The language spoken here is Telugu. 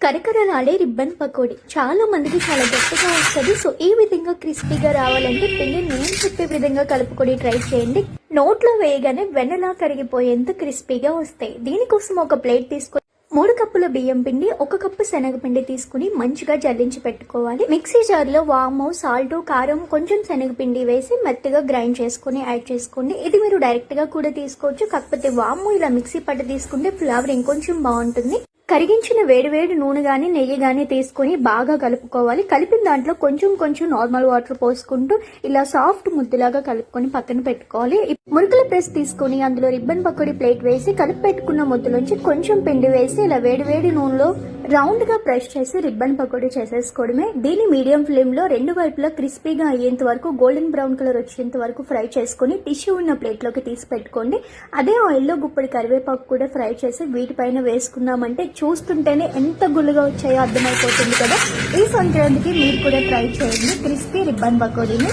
కరకరలాడే రిబ్బన్ పకోడీ చాలా మందికి చాలా గట్టిగా వస్తుంది. సో ఈ విధంగా క్రిస్పీగా రావాలంటే పిండి నేను చెప్పే విధంగా కలుపుకొని ట్రై చేయండి. నోట్లో వేయగానే వెన్నలా కరిగిపోయేంత క్రిస్పీగా వస్తాయి. దీనికోసం ఒక ప్లేట్ తీసుకొని 3 కప్పుల బియ్యం పిండి, 1 కప్పు శనగపిండి తీసుకుని మంచిగా జల్లించి పెట్టుకోవాలి. మిక్సీ జార్ లో వాము, సాల్ట్, కారం, కొంచెం శనగపిండి వేసి మెత్తగా గ్రైండ్ చేసుకుని యాడ్ చేసుకోండి. ఇది మీరు డైరెక్ట్ గా కూడా తీసుకోవచ్చు, కాకపోతే వాము ఇలా మిక్సీ పట్టు తీసుకుంటే ఫ్లేవర్ ఇంకొంచెం బాగుంటుంది. కరిగించిన వేడి నూనె గాని నెయ్యి గాని తీసుకుని బాగా కలుపుకోవాలి. కలిపిన దాంట్లో కొంచెం నార్మల్ వాటర్ పోసుకుంటూ ఇలా సాఫ్ట్ ముద్దలాగా కలుపుకొని పక్కన పెట్టుకోవాలి. మురుకుల ప్రెస్ తీసుకుని అందులో రిబ్బన్ పకోడీ ప్లేట్ వేసి కలిపి పెట్టుకున్న ముద్దలోంచి కొంచెం పిండి వేసి ఇలా వేడి నూనెలో రౌండ్ గా ప్రెస్ చేసి రిబ్బన్ పకోడీ చేసేసుకోవడమే. దీన్ని మీడియం ఫ్లేమ్ లో 2 వైపులా క్రిస్పీగా అయ్యేంత వరకు గోల్డెన్ బ్రౌన్ కలర్ వచ్చేంత వరకు ఫ్రై చేసుకుని టిష్యూ ఉన్న ప్లేట్ లోకి తీసి పెట్టుకోండి. అదే ఆయిల్ లో గుప్పడి కరివేపాకు కూడా ఫ్రై చేసి వీటిపైన వేసుకున్నామంటే చూస్తుంటేనే ఎంత గుల్లగా వచ్చాయో అర్థమైపోతుంది కదా. ఈ సంక్రాంతికి మీరు కూడా ట్రై చేయండి క్రిస్పీ రిబ్బన్ పకోడీని.